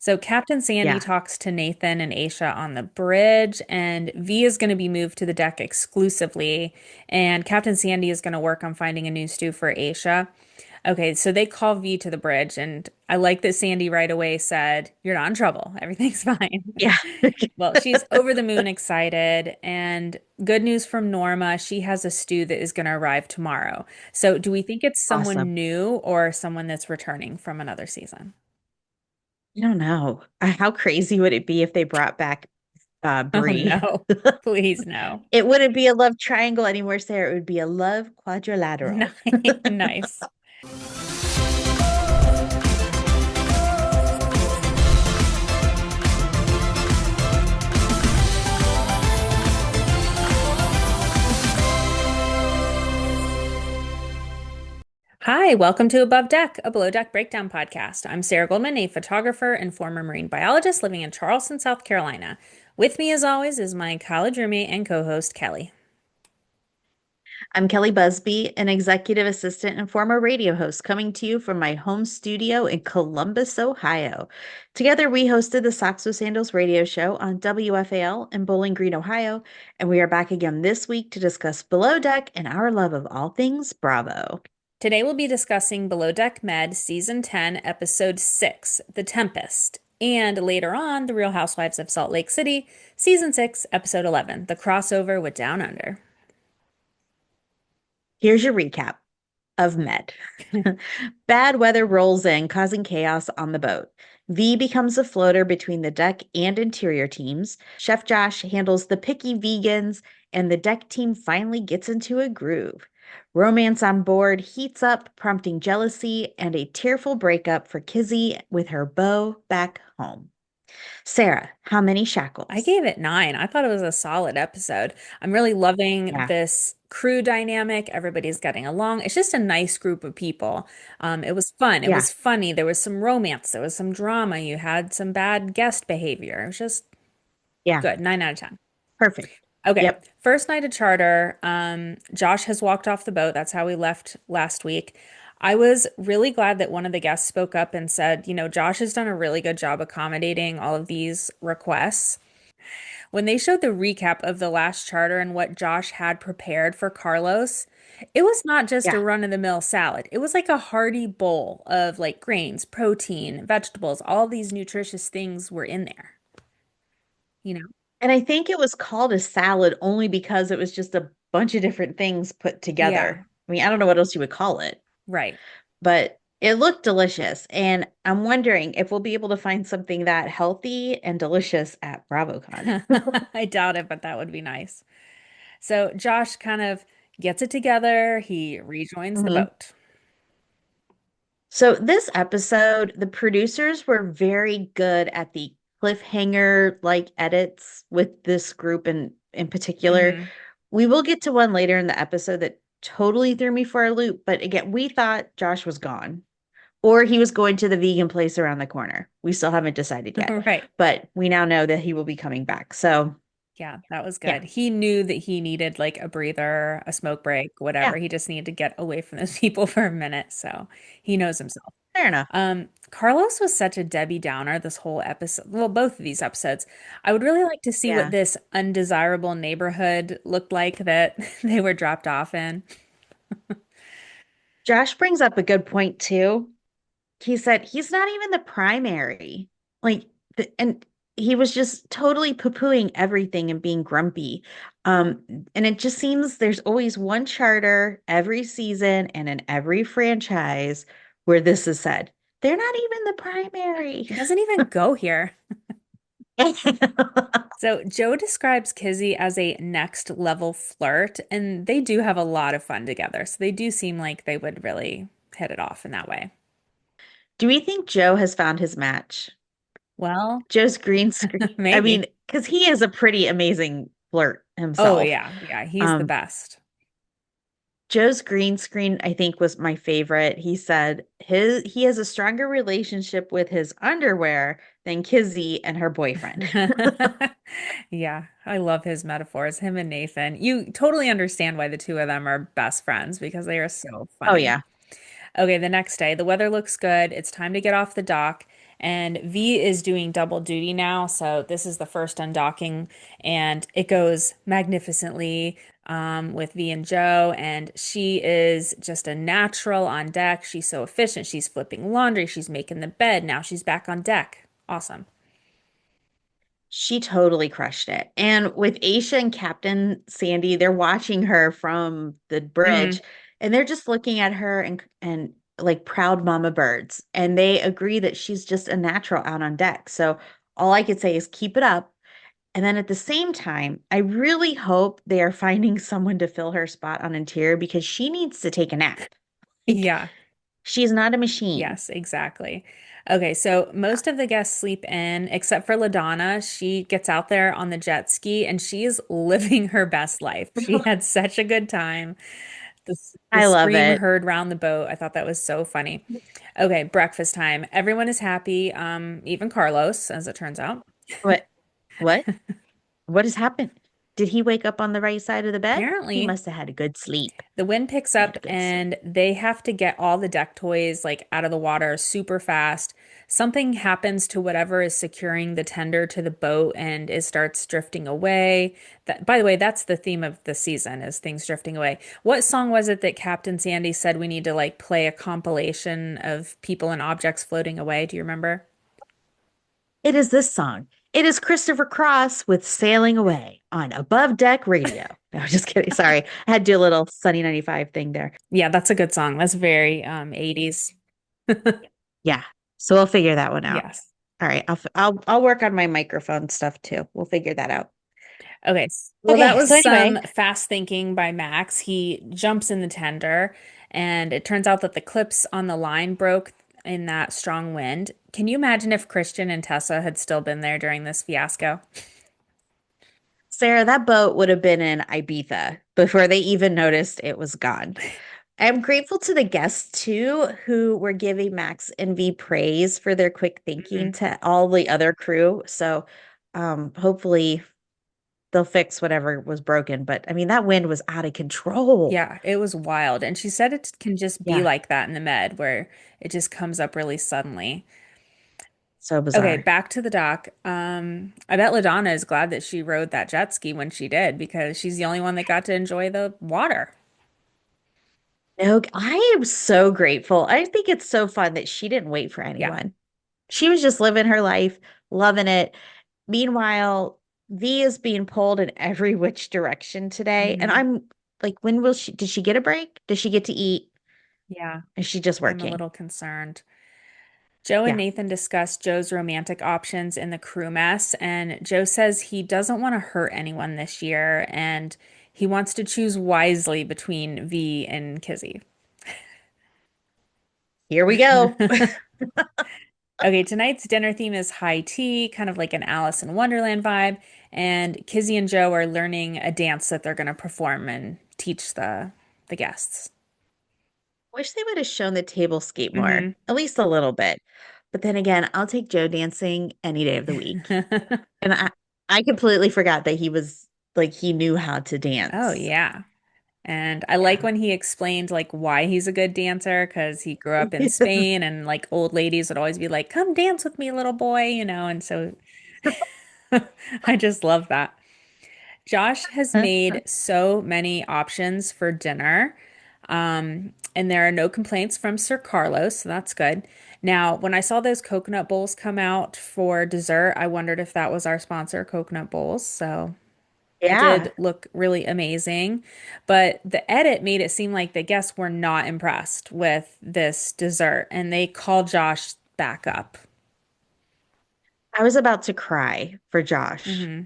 So Captain Sandy Yeah, talks to Nathan and Aisha on the bridge, and V is going to be moved to the deck exclusively, and Captain Sandy is going to work on finding a new stew for Aisha. Okay, so they call V to the bridge, and I like that Sandy right away said, "You're not in trouble. Everything's fine." yeah. Well, she's over the moon excited, and good news from Norma, she has a stew that is going to arrive tomorrow. So, do we think it's Awesome. someone new or someone that's returning from another season? I don't know. How crazy would it be if they brought back Oh Bree? no, please no. It wouldn't be a love triangle anymore, Sarah. It would be a love quadrilateral. Nice. Hi, welcome to Above Deck, a below deck breakdown podcast. I'm Sarah Goldman, a photographer and former marine biologist living in Charleston, South Carolina. With me, as always, is my college roommate and co-host, Kelly. I'm Kelli Busbey, an executive assistant and former radio host, coming to you from my home studio in Columbus, Ohio. Together, we hosted the Socks with Sandals radio show on WFAL in Bowling Green, Ohio, and we are back again this week to discuss Below Deck and our love of all things Bravo. Today we'll be discussing Below Deck Med Season 10, Episode 6, The Tempest, and later on, The Real Housewives of Salt Lake City, Season 6, Episode 11, The Crossover with Down Under. Here's your recap of Med. Bad weather rolls in, causing chaos on the boat. V becomes a floater between the deck and interior teams. Chef Josh handles the picky vegans, and the deck team finally gets into a groove. Romance on board heats up, prompting jealousy and a tearful breakup for Kizzy with her beau back home. Sarah, how many I shackles? gave it 9. I thought it was a solid episode. I'm really loving Yeah, this crew dynamic. Everybody's getting along. It's just a nice group of people. It was fun. It yeah, was funny. There was some romance. There was some drama. You had some bad guest behavior. It was just yeah. good. 9 out of 10. Perfect. Okay. Yep. First night of charter. Josh has walked off the boat. That's how we left last week. I was really glad that one of the guests spoke up and said, Josh has done a really good job accommodating all of these requests. When they showed the recap of the last charter and what Josh had prepared for Carlos, it was not just a Yeah. run-of-the-mill salad. It was like a hearty bowl of like grains, protein, vegetables, all these nutritious things were in there, you know? And I think it was called a salad only because it was just a bunch of different things put Yeah, together. I mean, I don't know what else you would call it, right. but it looked delicious. And I'm wondering if we'll be able to find something that healthy and delicious at BravoCon. I doubt it, but that would be nice. So Josh kind of gets it together. He rejoins the Mhm. boat. So this episode, the producers were very good at the cliffhanger like edits with this group in particular. Hmm. We will get to one later in the episode that totally threw me for a loop, but again, we thought Josh was gone or he was going to the vegan place around the corner. We still haven't decided yet, Right. but we now know that he will be coming back. So, Yeah, that was yeah. good. He knew that he needed like a breather, a smoke break, Yeah, whatever. He just needed to get away from those people for a minute. So he knows himself. fair enough. Carlos was such a Debbie Downer this whole episode. Well, both of these episodes. I would really like to see what Yeah. this undesirable neighborhood looked like that they were dropped off in. Josh brings up a good point too. He said he's not even the primary. Like, and he was just totally poo-pooing everything and being grumpy. Um, and it just seems there's always one charter every season and in every franchise where this is said. They're not even the primary. He doesn't even go here. So Joe describes Kizzy as a next level flirt, and they do have a lot of fun together. So they do seem like they would really hit it off in that way. Do we think Joe has found his match? Well, Joe's green screen. I mean, maybe. because he is a pretty amazing flirt Oh himself. yeah, yeah, he's the Um, best. Joe's green screen, I think, was my favorite. He said he has a stronger relationship with his underwear than Kizzy and her boyfriend. Yeah, I love his metaphors, him and Nathan. You totally understand why the two of them are best friends because they are so Oh funny. yeah. Okay, the next day, the weather looks good. It's time to get off the dock. and V is doing double duty now. So this is the first undocking, and it goes magnificently with V and Joe. And she is just a natural on deck. She's so efficient. She's flipping laundry. She's making the bed. Now she's back on deck. Awesome. She totally crushed it. And with Aisha and Captain Sandy, they're watching her from the Hmm. bridge and they're just looking at her and like proud mama birds. And they agree that she's just a natural out on deck. So all I could say is keep it up. And then at the same time, I really hope they are finding someone to fill her spot on interior because she needs to take a nap. Like Yeah. she's not a machine. Yes, exactly. Okay, so most of the guests sleep in, except for LaDonna. She gets out there on the jet ski and she is living her best life. She had such a good time. The I love scream it. heard round the boat. I thought that was so funny. Okay, breakfast time. Everyone is happy, even Carlos, as it turns out. What? What? What has happened? Did he wake up on the right side of the bed? He Apparently, must have had a good sleep. the wind picks He had up a good sleep. and they have to get all the deck toys like out of the water super fast. Something happens to whatever is securing the tender to the boat and it starts drifting away. That, by the way, that's the theme of the season is things drifting away. What song was it that Captain Sandy said we need to like play a compilation of people and objects floating away? Do you remember? It is this song. It is Christopher Cross with Sailing Away on Above Deck Radio. No, just kidding. Sorry. I had to do a little Sunny 95 thing there. Yeah, that's a good song. That's very 80s. Yeah. So we'll figure that one out. Yes. All right. I'll work on my microphone stuff too. We'll figure that out. Okay. Well, that Okay. was So anyway, some fast thinking by Max. He jumps in the tender, and it turns out that the clips on the line broke in that strong wind. Can you imagine if Christian and Tessa had still been there during this fiasco? Sarah, that boat would have been in Ibiza before they even noticed it was gone. I'm grateful to the guests too, who were giving Max and V praise for their quick thinking Mhm. to all the other crew. So hopefully they'll fix whatever was broken. But I mean, that wind was out of control. Yeah, it was wild. And she said it can just be Yeah, like that in the med, where it just comes up really suddenly. so Okay, bizarre. back to the dock. I bet LaDonna is glad that she rode that jet ski when she did because she's the only one that got to enjoy the water. No, I am so grateful. I think it's so fun that she didn't wait for Yeah. anyone. She was just living her life, loving it. Meanwhile, V is being pulled in every which direction today. And Hmm. I'm like, when will she, did she get a break? Does she get to eat? Yeah. Is she just I'm a working? little concerned. Joe and Yeah. Nathan discuss Joe's romantic options in the crew mess, and Joe says he doesn't want to hurt anyone this year and he wants to choose wisely between V and Kizzy. Here we go. Okay, tonight's dinner theme is high tea, kind of like an Alice in Wonderland vibe, and Kizzy and Joe are learning a dance that they're going to perform and teach the guests. Wish they would have shown the table skate more, Hmm. at least a little bit. But then again, I'll take Joe dancing any day of the week. And I completely forgot that he was like he knew how to Oh dance. yeah. And I like Yeah. when he explained like why he's a good dancer because he grew up in Spain and like old ladies would always be like, "Come dance with me, little boy," and so I just love that. Josh has made so many options for dinner. And there are no complaints from Sir Carlos, so that's good. Now, when I saw those coconut bowls come out for dessert, I wondered if that was our sponsor, Coconut Bowls. So they Yeah. did look really amazing, but the edit made it seem like the guests were not impressed with this dessert and they called Josh back up. I was about to cry for Josh. Hmm.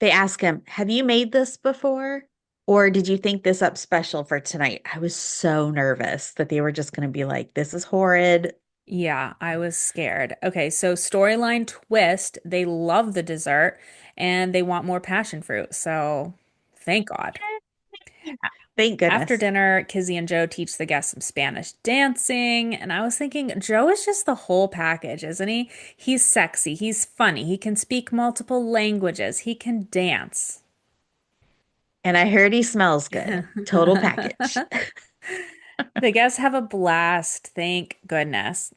They ask him, "Have you made this before? Or did you think this up special for tonight?" I was so nervous that they were just going to be like, "This is horrid." Yeah, I was scared. Okay, so storyline twist, they love the dessert and they want more passion fruit. So thank God. Yeah. Thank After goodness. dinner, Kizzy and Joe teach the guests some Spanish dancing. And I was thinking, Joe is just the whole package, isn't he? He's sexy, he's funny, he can speak multiple languages, he can dance. And I heard he smells good. Total package. The guests have a blast, thank goodness.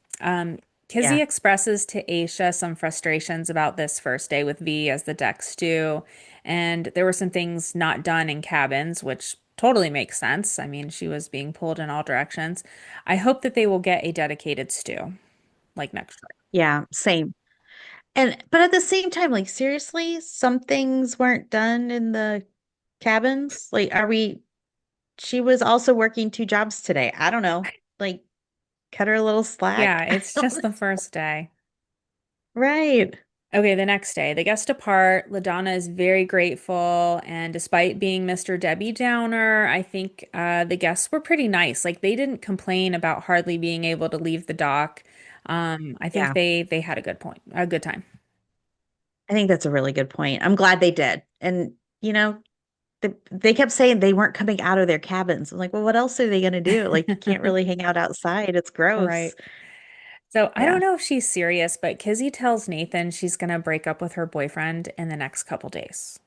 Kizzy Yeah. expresses to Aisha some frustrations about this first day with V as the decks do, and there were some things not done in cabins, which totally makes sense. I mean, she was being pulled in all directions. I hope that they will get a dedicated stew, like next week. Yeah, same. And but at the same time, like seriously, some things weren't done in the cabins. Like, are we she was also working two jobs today. I don't know. Like, cut her a little Yeah, slack. I it's just don't the first day. Right. Okay, the next day, the guests depart. LaDonna is very grateful, and despite being Mr. Debbie Downer, I think the guests were pretty nice. Like they didn't complain about hardly being able to leave the dock. I think Yeah. they had a good point, a good time. I think that's a really good point. I'm glad they did. And, you know, they kept saying they weren't coming out of their cabins. I'm like, well, what else are they going to do? Like, you can't really hang out outside. It's gross. Right. So I don't Yeah. know if she's serious, but Kizzy tells Nathan she's gonna break up with her boyfriend in the next couple days.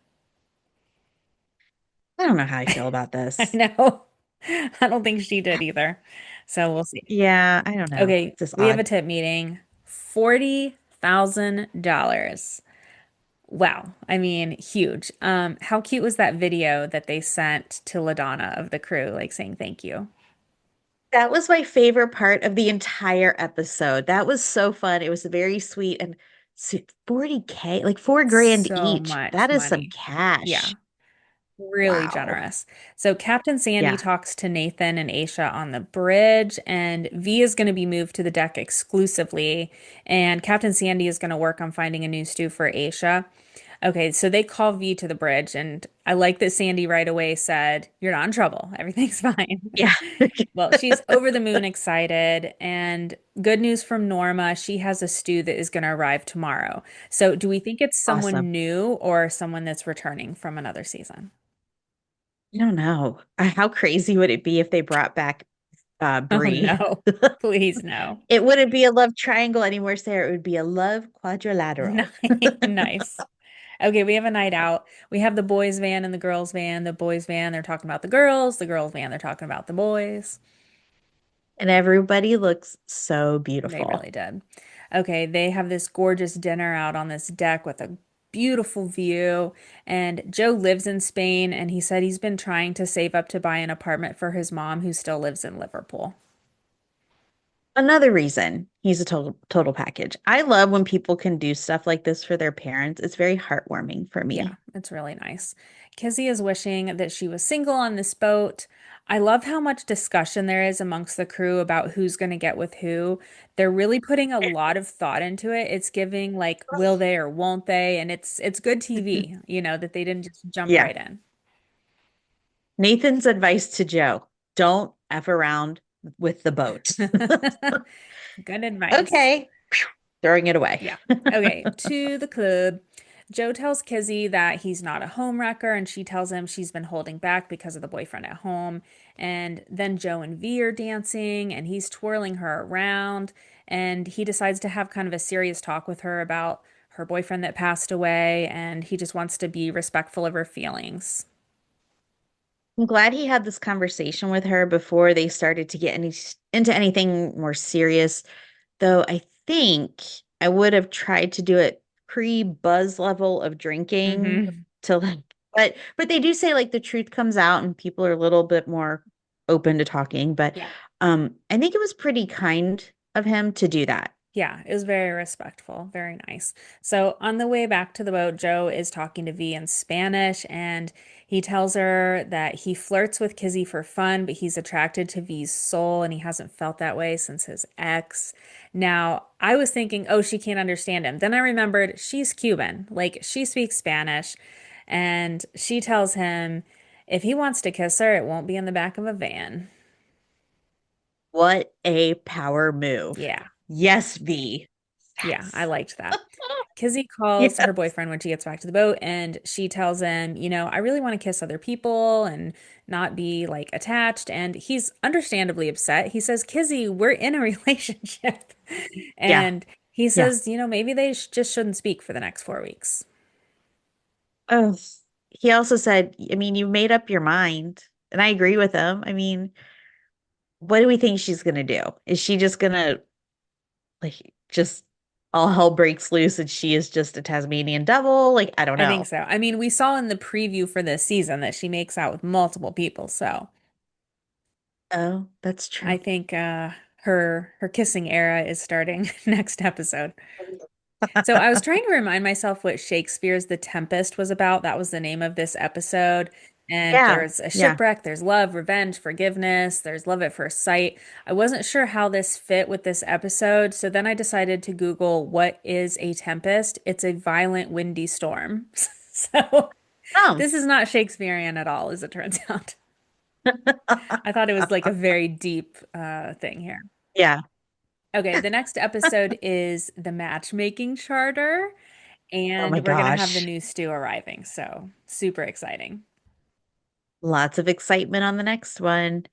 I don't know how I feel about I this. know. I don't think she did either. So we'll see. Yeah, I don't know. Okay, It's just we have a odd. tip meeting. $40,000. Wow. I mean, huge. How cute was that video that they sent to LaDonna of the crew, like saying thank you? That was my favorite part of the entire episode. That was so fun. It was very sweet and 40K, like 4 grand So each. much That is some money. cash. Yeah. Really Wow. generous. So Captain Sandy Yeah. talks to Nathan and Aisha on the bridge, and V is going to be moved to the deck exclusively, and Captain Sandy is going to work on finding a new stew for Aisha. Okay, so they call V to the bridge, and I like that Sandy right away said, "You're not in trouble. Everything's fine." Yeah. Well, she's over the moon excited, and good news from Norma, she has a stew that is going to arrive tomorrow. So, do we think it's Awesome. someone new or someone that's returning from another season? I don't know. How crazy would it be if they brought back Oh Bree? no. Please no. It wouldn't be a love triangle anymore, Sarah. It would be a love quadrilateral. Nice. Okay, we have a night out. We have the boys' van and the girls' van. The boys' van, they're talking about the girls. The girls' van, they're talking about the boys. And everybody looks so They really beautiful. did. Okay, they have this gorgeous dinner out on this deck with a beautiful view. And Joe lives in Spain, and he said he's been trying to save up to buy an apartment for his mom who still lives in Liverpool. Another reason he's a total package. I love when people can do stuff like this for their parents. It's very heartwarming for Yeah, me. it's really nice. Kizzy is wishing that she was single on this boat. I love how much discussion there is amongst the crew about who's going to get with who. They're really putting a lot of thought into it. It's giving like will they or won't they? And it's good TV, that they didn't just jump Yeah. right in. Nathan's advice to Joe, don't F around with the boat. Good advice. Okay. Throwing it away. Yeah. Okay, to the club. Joe tells Kizzy that he's not a homewrecker, and she tells him she's been holding back because of the boyfriend at home. And then Joe and V are dancing, and he's twirling her around. And he decides to have kind of a serious talk with her about her boyfriend that passed away, and he just wants to be respectful of her feelings. I'm glad he had this conversation with her before they started to get into anything more serious. Though I think I would have tried to do it pre-buzz level of drinking Hmm. to like, but they do say like the truth comes out and people are a little bit more open to talking. But Yeah. I think it was pretty kind of him to do that. Yeah, it was very respectful, very nice. So on the way back to the boat, Joe is talking to V in Spanish, and he tells her that he flirts with Kizzy for fun, but he's attracted to V's soul, and he hasn't felt that way since his ex. Now, I was thinking, oh, she can't understand him. Then I remembered she's Cuban, like she speaks Spanish, and she tells him if he wants to kiss her, it won't be in the back of a van. What a power move. Yeah. Yes, V. Yeah, I Yes. liked that. Kizzy calls her Yes. boyfriend when she gets back to the boat, and she tells him, I really want to kiss other people and not be like attached. And he's understandably upset. He says, Kizzy, we're in a relationship. Yeah. And he Yeah. says, maybe they just shouldn't speak for the next 4 weeks. Oh, he also said, I mean, you made up your mind. And I agree with him. I mean, what do we think she's gonna do? Is she just gonna like just all hell breaks loose and she is just a Tasmanian devil. Like, I don't I think know. so. I mean, we saw in the preview for this season that she makes out with multiple people, so Oh, that's I true. think her kissing era is starting next episode. So I was trying to remind myself what Shakespeare's The Tempest was about. That was the name of this episode. And Yeah. there's a Yeah. shipwreck, there's love, revenge, forgiveness, there's love at first sight. I wasn't sure how this fit with this episode, so then I decided to Google what is a tempest. It's a violent windy storm. So Oh. this is not Shakespearean at all, as it turns out. I thought it was like a very deep thing here. Yeah. Okay, the next episode is the matchmaking charter. Oh my And we're gonna have the gosh. new stew arriving, so super exciting. Lots of excitement on the next one.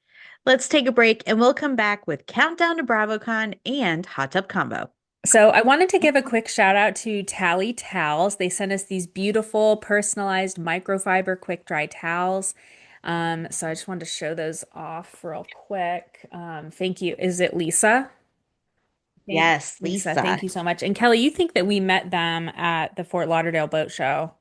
Let's take a break and we'll come back with Countdown to BravoCon and Hot Tub Combo. So I wanted to give a quick shout out to Tally Towels. They sent us these beautiful personalized microfiber quick dry towels. So I just wanted to show those off real quick. Thank you. Is it Lisa? Yes, Lisa, thank Lisa. you so much. And Kelly, you think that we met them at the Fort Lauderdale boat show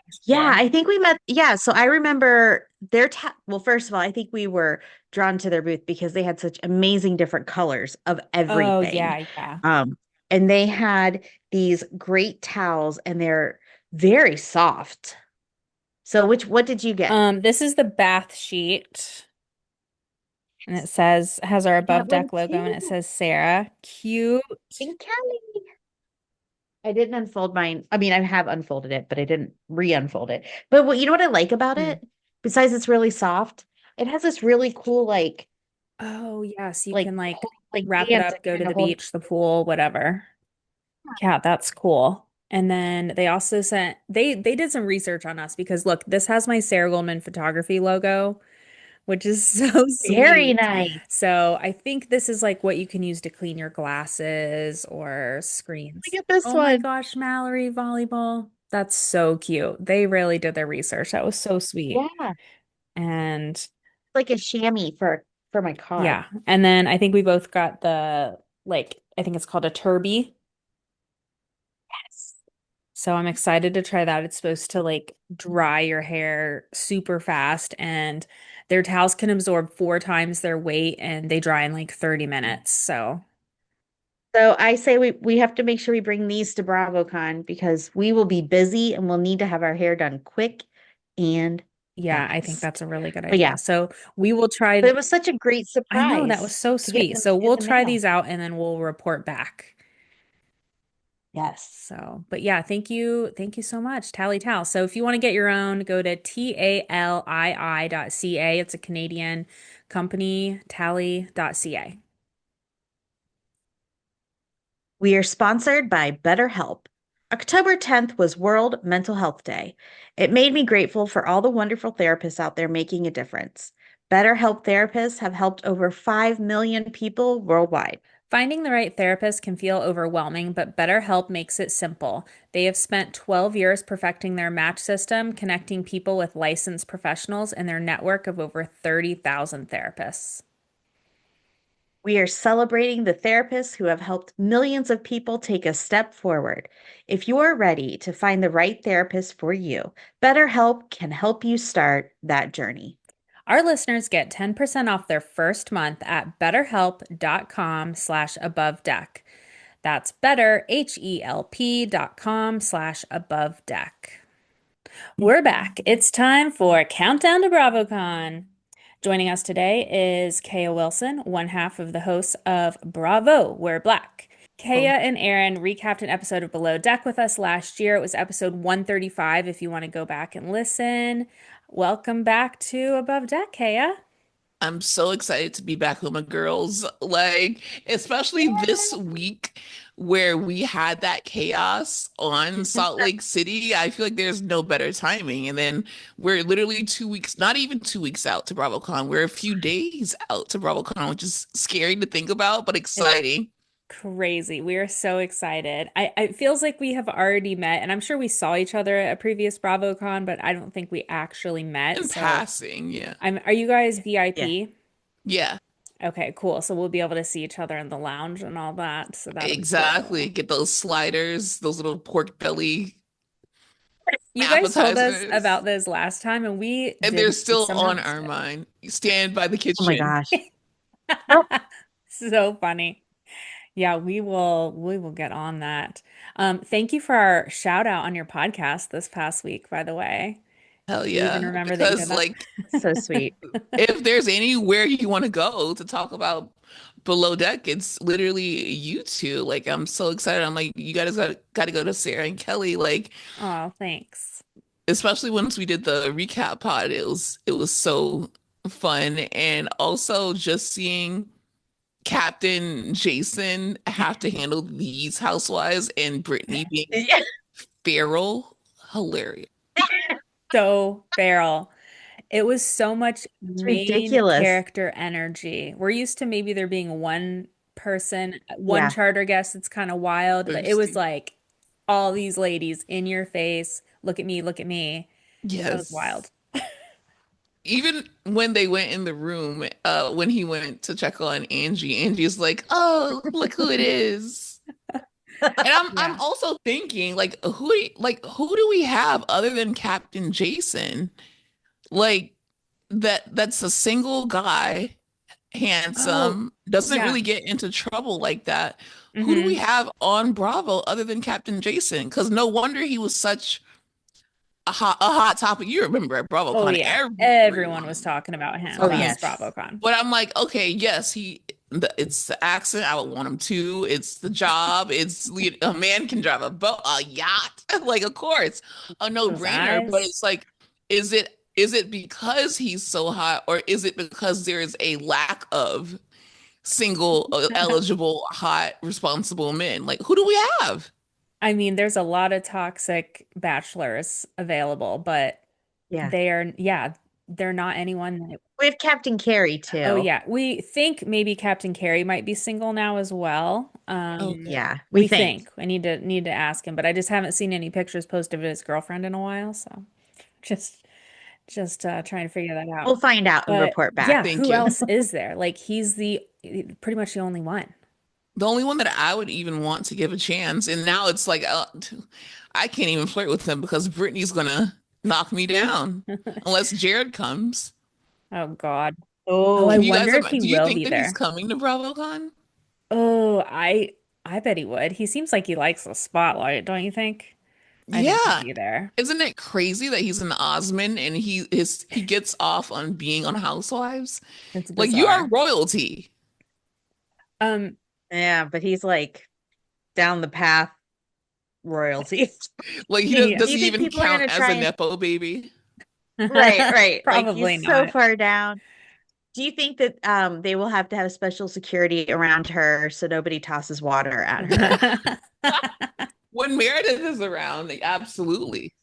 last Yeah, year? I think we met. Yeah, so I remember their well, first of all, I think we were drawn to their booth because they had such amazing different colors of Oh, everything. yeah, yeah. Um, and they had these great towels and they're very soft. So what did you get? This is the bath sheet. And it says, has our I got above one deck logo and too. it says Sarah. Cute. And Kelly. I didn't unfold mine. I mean, I have unfolded it, but I didn't re-unfold it. But what you know what I like about Hmm. it? Besides it's really soft, it has this really cool Oh, yes, you like can like hold, like wrap it dance and up, go to kind the of hold. beach, the pool, whatever. Yeah, that's cool. And then they also sent they did some research on us because look, this has my Sarah Goldman photography logo, which is so Very sweet. nice. So I think this is like what you can use to clean your glasses or Look screens. at this Oh my one. gosh, Mallory volleyball. That's so cute. They really did their research. That was so sweet. Yeah, And like a chamois for my car. yeah. And then I think we both got the like I think it's called a turby. Yes. So I'm excited to try that. It's supposed to like dry your hair super fast and their towels can absorb 4 times their weight and they dry in like 30 minutes. So So I say we have to make sure we bring these to BravoCon because we will be busy and we'll need to have our hair done quick and yeah, I think fast. that's a really good But yeah, idea. So we will try. but it was such a great I know that was surprise so to get sweet. them So in we'll the try mail. these out and then we'll report back. Yes. So, but yeah, thank you. Thank you so much, Tally Tal. So if you want to get your own, go to tallii.ca. It's a Canadian company, tally.ca. We are sponsored by BetterHelp. October 10th was World Mental Health Day. It made me grateful for all the wonderful therapists out there making a difference. BetterHelp therapists have helped over 5 million people worldwide. Finding the right therapist can feel overwhelming, but BetterHelp makes it simple. They have spent 12 years perfecting their match system, connecting people with licensed professionals in their network of over 30,000 therapists. We are celebrating the therapists who have helped millions of people take a step forward. If you are ready to find the right therapist for you, BetterHelp can help you start that journey. Our listeners get 10% off their first month at betterhelp.com/above deck. That's better, HELP.com/above deck. We're back. It's time for Countdown to BravoCon. Joining us today is Kaya Wilson, one half of the hosts of Bravo, We're Black. Kaya Oh, and Aaron recapped an episode of Below Deck with us last year. It was episode 135 if you want to go back and listen. Welcome back to Above Deck, Kaya. I'm so excited to be back with my girls. Like, especially this week where we had that chaos on Salt Lake City. I feel like there's no better timing. And then we're literally 2 weeks, not even 2 weeks out to BravoCon. We're a few days out to BravoCon, which is scary to think about, but It's exciting. crazy. We are so excited. It feels like we have already met, and I'm sure we saw each other at a previous BravoCon, but I don't think we actually met. In So passing, yeah. are you guys yeah. VIP? Yeah. Okay, cool. So we'll be able to see each other in the lounge and all that. So that'll be Exactly. cool. Get those sliders, those little pork belly You guys told us appetizers. about this last time and we And they're didn't, we still somehow on missed our it. mind. You stand by the Oh my kitchen. gosh. Oh, So funny. Yeah, we will get on that. Thank you for our shout out on your podcast this past week, by the way. Hell Do you even yeah. remember that you did Because that? like so sweet. if there's anywhere you want to go to talk about below deck, it's literally you two. Like I'm so excited. I'm like, you guys got to go to Sarah and Kelly. Like, Oh, thanks. especially once we did the recap pod, it was so fun. And also just seeing Captain Jason have to handle these housewives and Brittany being Yeah. feral, hilarious. So feral. It was so much It's main ridiculous. character energy. We're used to maybe there being one person, one Yeah. charter guest that's kind of wild, but it was Thirsty. like all these ladies in your face. Look at me, look at me. That was Yes. wild. Even when they went in the room, when he went to check on Angie, Angie's like, "Oh, look who it is." And I'm Yeah. also thinking, like, who do we have other than Captain Jason? Like that's a single guy, Oh, handsome, doesn't yeah. really get into trouble like that. Who do we Hmm. have on Bravo other than Captain Jason? Because no wonder he was such a hot topic. You remember at Oh, BravoCon, yeah. Everyone was everyone talking about was him Oh, talking about him. last yes. BravoCon. But I'm like, okay, yes, it's the accent. I would want him to. It's the job. It's a man can drive a boat, a yacht. Like, of course, a Those no-brainer. But eyes. it's like, is it because he's so hot, or is it because there is a lack of single, eligible, hot, responsible men? Like, who do we have? I mean, there's a lot of toxic bachelors available, but Yeah. they are, yeah, they're not anyone that, We have Captain Carey oh too. yeah, we think maybe Captain Carey might be single now as well. Okay. Yeah, we We think. think. I need to ask him, but I just haven't seen any pictures posted of his girlfriend in a while, so just trying to figure that out. We'll find out and But report back. yeah, Thank who you. else is there? Like he's the pretty much the only one. The only one that I would even want to give a chance, and now it's like I can't even flirt with him because Brittany's gonna knock me down unless Jared comes. Oh God. Oh, I Can Oh, you guys? wonder if he Do you will think be that he's there. coming to BravoCon? Oh, I bet he would. He seems like he likes the spotlight, don't you think? I think he'd Yeah. be there. Isn't it crazy that he's an Osmond and he gets off on being on Housewives? It's Like you are bizarre. royalty. Um, yeah, but he's like down the path royalty. Like yeah, Do does you he think even people are count gonna as try a and nepo baby? right, right. Like probably he's so not. far down. Do you think that they will have to have special security around her so nobody tosses water at her? When Meredith is around, like, absolutely.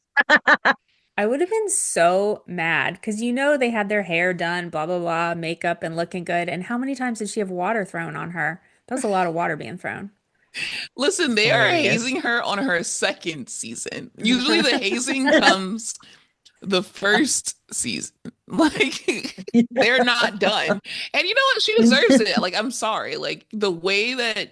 I would have been so mad because they had their hair done, blah blah blah, makeup and looking good. And how many times did she have water thrown on her? That was a lot of water being thrown. Listen, they are Hilarious. hazing her on her second season. Usually the hazing comes the first season. Like they're not done. And you know what? She deserves it. Like I'm sorry. Like the way that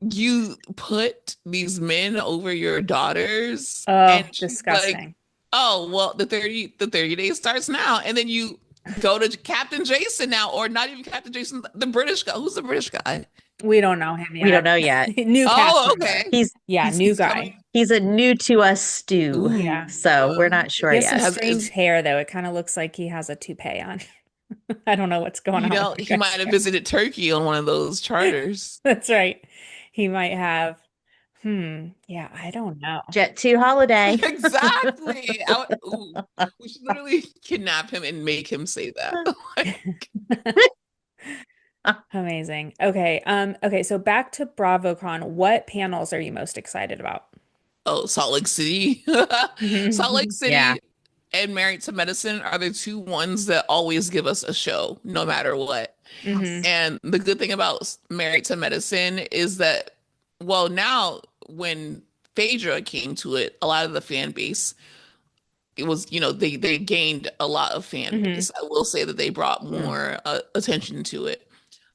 you put these men over your daughters and Oh, she's like, disgusting. "Oh, well, the 30 days starts now." And then you go to Captain Jason now or not even Captain Jason, the British guy. Who's the British guy? We don't know him We don't yet. know yet. New cast Oh, member. okay. He's Yeah, He's new he's guy. coming. he's a new to us stew. Yeah. Ooh. So we're not sure He has some yet. Has strange is hair though. It kind of looks like he has a toupee on. I don't know what's going on with the he guy's might have hair. visited Turkey on one of those charters. That's right. He might have. Yeah, I don't know. Jet 2 holiday. Exactly. Ooh, we should literally kidnap him and make him say that. Like, Amazing. Okay. Okay, so back to BravoCon. What panels are you most excited about? oh, Salt Lake City. Salt Lake Yeah. City and Married to Medicine are the two ones that always give us a show, no matter what. Hmm. Yes. And the good thing about Married to Medicine is that, well, now when Phaedra came to it, a lot of the fan base it was, they gained a lot of fan Hmm. base. I will say that they brought Mm. more attention to it.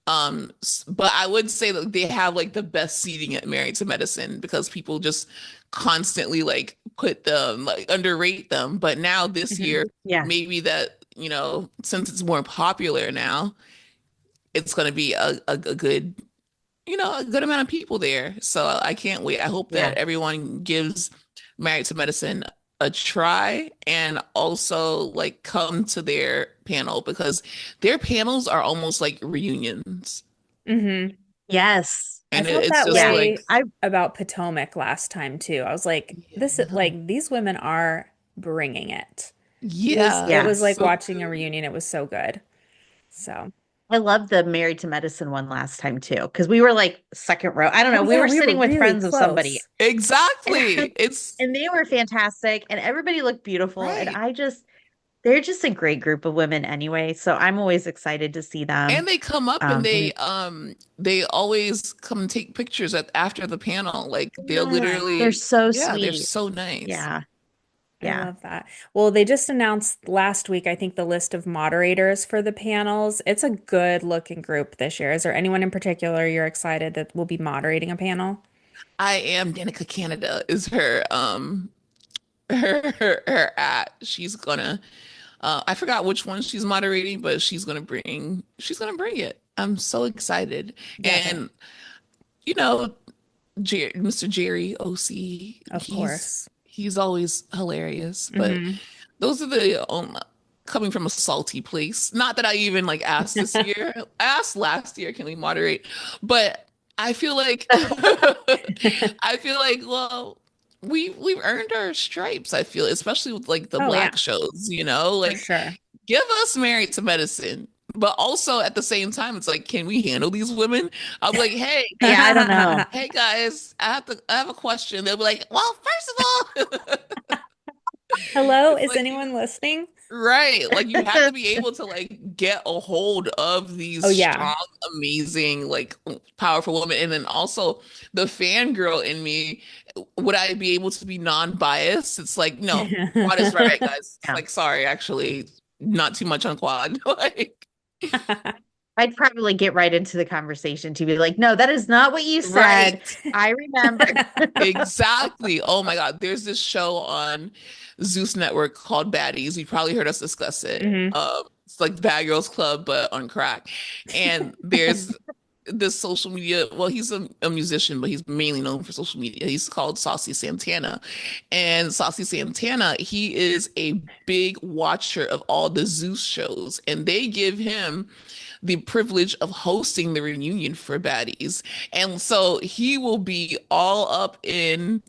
But I would say that they have like the best seating at Married to Medicine because people just constantly like put them like underrate them. But now this Hmm. year, Yeah. maybe that, since it's more popular now, it's going to be a good, a good amount of people there. So I can't wait. I hope that Yeah. everyone gives Married to Medicine a try and also like come to their panel because their panels are almost like reunions. Hmm. Yes. I And felt it's that just Yeah. like, way I about Potomac last time too. I was like, this is yeah, like these women are bringing it. yeah, It yeah. was like so watching a good. reunion. It was so good. So, I loved the Married to Medicine one last time too, because we were like second row. I don't oh know. We yeah, were we were sitting with really friends of somebody, close. and Exactly. It's and they were fantastic, and everybody looked beautiful. And right. they're just a great group of women anyway. So I'm always excited to see them. And they come up and And they always come take pictures after the panel. Like they'll yes, they're literally, so yeah, they're sweet. so nice. Yeah. I Yeah. love that. Well, they just announced last week, I think, the list of moderators for the panels. It's a good looking group this year. Is there anyone in particular you're excited that will be moderating a panel? I am Danica Canada is her at. She's gonna I forgot which one she's moderating, but she's gonna bring it. I'm so excited. Yeah, And you know, Mr. Jerry OC, of he's course. he's always hilarious. But Hmm. those are the coming from a salty place. Not that I even like asked this year. I asked last year, can we moderate? But I feel like I feel like, well, we've earned our stripes, I feel, especially with like the Oh black yeah, shows, for like sure. give us Married to Medicine. But also at the same time, it's like, can we handle these women? I'll be like, hey, Yeah, I don't know. hey guys, I have a question. They'll be like, well, first of all, Hello, it's is like anyone listening? right. Like you have to be able to like get a hold of these Oh yeah. strong, amazing, like powerful women. And then also the fangirl in me, would I be able to be non-biased? It's like, no, Quad is right, guys. It's Yeah. like, sorry, actually, not too much on Quad. Like, I'd probably get right into the conversation to be like, no, that is not what you said. right. I remember. Exactly. Oh my God. There's this show on Zeus Network called Baddies. You probably heard us discuss it. Hmm. It's like Bad Girls Club, but on crack. And there's this social media. Well, he's a musician, but he's mainly known for social media. He's called Saucy Santana. And Saucy Santana, he is a big watcher of all the Zeus shows, and they give him the privilege of hosting the reunion for baddies. And so he will be all up in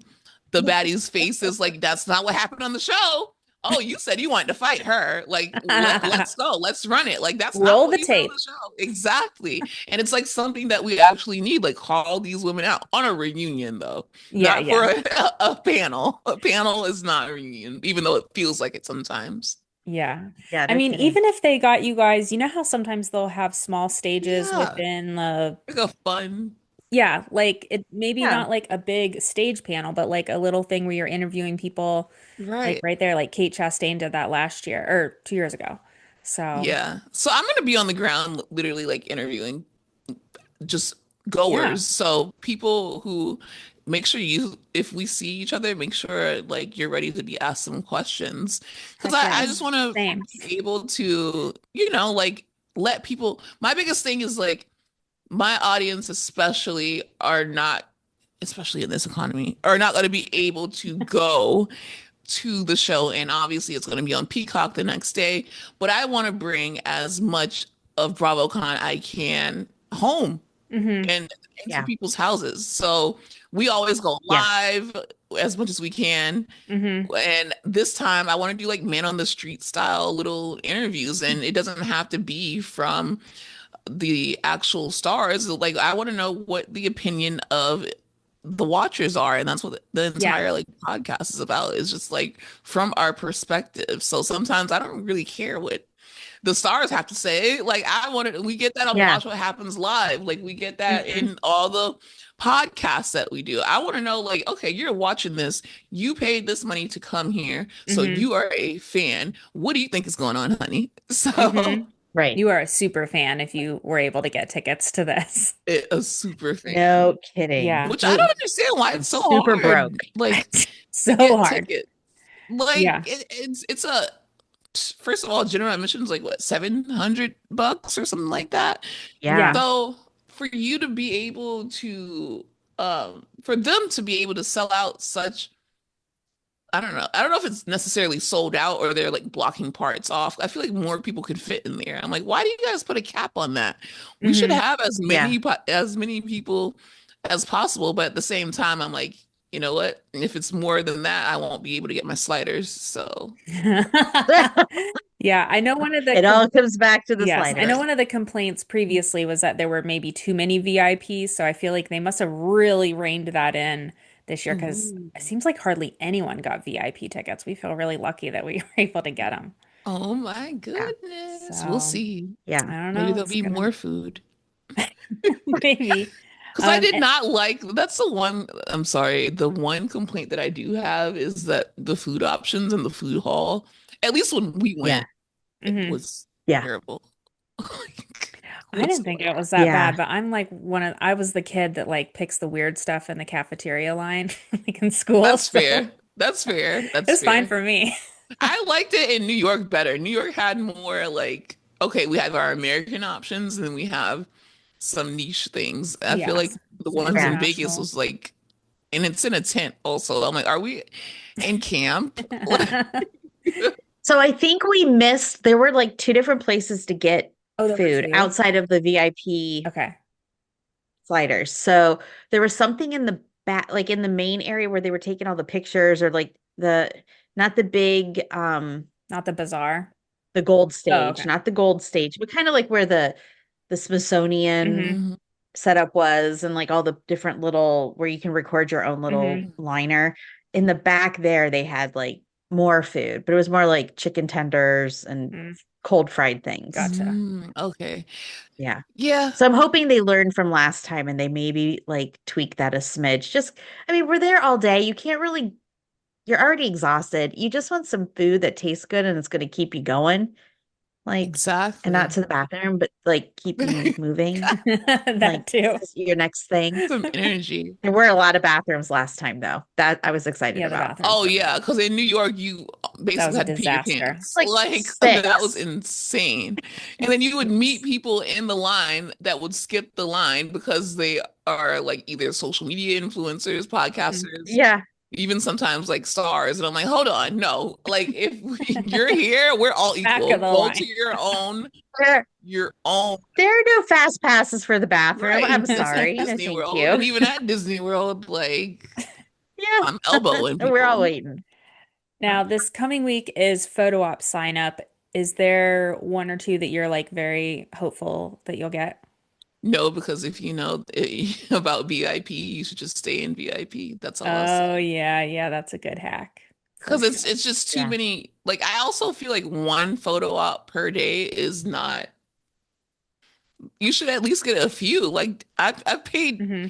the baddies' faces, like, that's not what happened on the show. Oh, you said you wanted to fight her. Like, let's go. Let's run it. Like, that's not Roll what the you said on the tape. show. Exactly. And it's like something that we actually need, like, call these women out on a reunion, though, Yeah, not for yeah. a panel. A panel is not a reunion, even though it feels like it sometimes. Yeah. Yeah, I no mean, kidding. even if they got you guys, you know how sometimes they'll have small stages Yeah. within the, Like a fun, yeah, like it maybe Yeah. not like a big stage panel, but like a little thing where you're interviewing people like right. right there, like Kate Chastain did that last year or 2 years ago. So, Yeah. So I'm gonna be on the ground, literally like interviewing just yeah, goers. So people who make sure you, if we see each other, make sure like you're ready to be asked some questions. Because heck I just yes. want to Same. be able to, like let people, my biggest thing is like my audience especially are not, especially in this economy, are not going to be able to go to the show, and obviously it's going to be on Peacock the next day, but I want to bring as much of BravoCon I can home Hmm. and into Yeah. people's houses. So we always go Yeah. live as much as we can. Hmm. And this time I want to do like man on the street style little interviews, and it doesn't have to be from the actual stars. Like I want to know what the opinion of the watchers are, and that's what the Yeah. entire like podcast is about. Is just like from our perspective. So sometimes I don't really care what the stars have to say. Like I wanted, we get that on Yeah. Watch What Happens Live. Like we get that Mhm. in all the podcasts that we do. I want to know, like, okay, you're watching this, you paid this money to come here, so Hmm. you are a fan. What do you think is going on, honey? Hmm. So, Right. You are a super fan if you were able to get tickets to this. a super fan, No kidding. Yeah. which I don't understand why it's so Super broke. hard, like to So get hard. tickets. Like Yeah. it's a first of all, general admission's like what, $700 or something like that. Yeah. Yeah. So for you to be able to for them to be able to sell out such, I don't know. I don't know if it's necessarily sold out or they're like blocking parts off. I feel like more people could fit in there. I'm like, why do you guys put a cap on that? We should Hmm. have as Yeah. many people as possible, but at the same time, I'm like, you know what? If it's more than that, I won't be able to get my sliders. So, Yeah, I know one of the It all comes back to the yes, I know sliders. one of the complaints previously was that there were maybe too many VIPs, so I feel like they must have really reined that in this year because ooh. it seems like hardly anyone got VIP tickets. We feel really lucky that we were able to get them. Oh my Yeah. goodness. We'll So see. Yeah. I don't Maybe know. there'll It's be gonna more food. maybe. Because I did And- not like, that's the one, I'm sorry, the one complaint that I do have is that the food options in the food hall, at least when we Yeah. went, it mhm. was Yeah. terrible. Like, I didn't think it was that Yeah. bad, but I'm like I was the kid that like picks the weird stuff in the cafeteria line, like in school. That's So fair. That's fair. it That's was fine fair. for me. I liked it in New York better. New York had more like, okay, we have our American options and we have some niche things. I feel like Yes. the Some ones Yeah. in Vegas international. was like, and it's in a tent also. I'm like, are we in camp? Like, So I think we missed, there were like two different places to get Oh, there were food two. outside of the VIP Okay. sliders. So there was something in the back, like in the main area where they were taking all the pictures or like not the big, Not the bazaar. the gold Oh, stage, okay. not the gold stage, but kind of like where the Smithsonian Hmm. mhm. setup was and like all the different little where you can record your own little Hmm. liner. In the back there, they had like more food, but it was more like chicken tenders and Mm, cold fried things. gotcha. Okay. Yeah. Yeah, So I'm hoping they learned from last time and they maybe like tweak that a smidge. Just, I mean, we're there all day. You can't really, you're already exhausted. You just want some food that tastes good and it's going to keep you going. Like, and not exactly. to the bathroom, but like keep you moving. Like, That too. this is your next thing. Some energy. There were a lot of bathrooms last time, though. That I was excited Yeah, the about. bathrooms Oh were yeah, great. because in New York you That was basically a had to pee your disaster. pants. Like Like that was six. insane. And then you would meet people in the line that would skip the line because they are like either social media influencers, Mhm. podcasters, Yeah. even sometimes like stars. And I'm like, hold on, no. Like if you're here, we're all Back equal. of the Go to line. There, your own. there are no fast passes for the bathroom. Right. I'm It's like sorry. No, Disney thank World. And you. even at Disney World, like I'm Yeah. elbowing We're all people. waiting. Now, this coming week is photo op sign up. Is there one or two that you're like very hopeful that you'll get? No, because if you know about VIP, you should just stay in VIP. That's all I'll Oh say. yeah, yeah, that's a good hack for Because sure. it's just too Yeah. many. Like I also feel like one photo op per day is not. You should at least get a few. Like I've paid Hmm.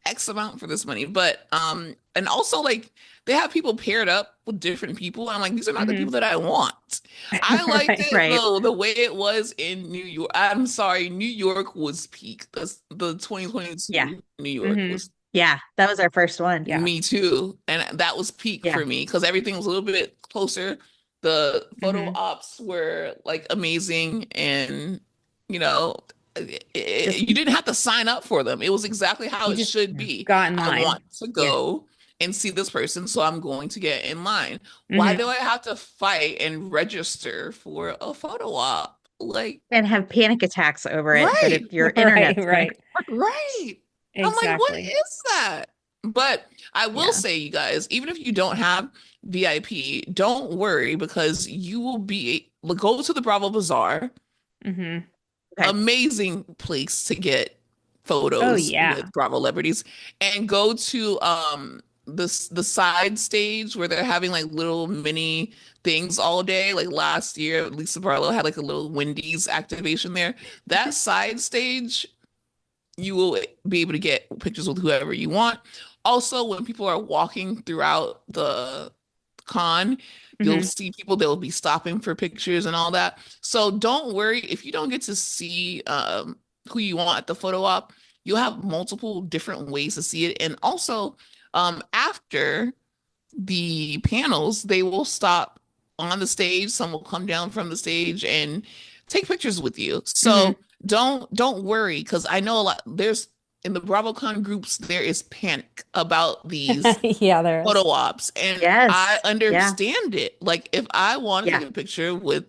X amount for this money, but and also like they have people paired up with different people. I'm like, these are not the Hmm. people that I want. I liked Right. it Right. though, the way it was in New York. I'm sorry, New York was peak. The Yeah. 2022 New York Hmm. was. Yeah. That was our first one. Yeah. Me too. And that was peak Yeah. for me because everything was a little bit closer. The photo Hmm. ops were like amazing and you know Just, you didn't have to sign up for them. It was exactly how You it just should yeah. be. got in I line. want to Yeah. go and see this person, so I'm going to get in line. Why do Hmm. I have to fight and register for a photo op? Like, And have panic attacks over it, but right. if your Right, internet's gonna Right. right. Right. I'm like, what Exactly. is that? But I will yeah. say, you guys, even if you don't have VIP, don't worry because you will be go to the Bravo Bazaar. Hmm. Okay. Amazing place to get Oh photos yeah. with Bravo celebrities, and go to the side stage where they're having like little mini things all day. Like last year, Lisa Barlow had like a little Wendy's activation there. That side stage, you will be able to get pictures with whoever you want. Also, when people are walking throughout the con, you'll Hmm. see people that will be stopping for pictures and all that. So don't worry if you don't get to see who you want at the photo op. You'll have multiple different ways to see it. And also, after the panels, they will stop on the stage. Some will come down from the stage and take pictures with you. Hmm. So don't worry, because I know a lot there's in the BravoCon groups, there is panic about these Yeah, there is. photo ops, and I Yes. Yeah. understand it. Like if I want to Yeah. take a picture with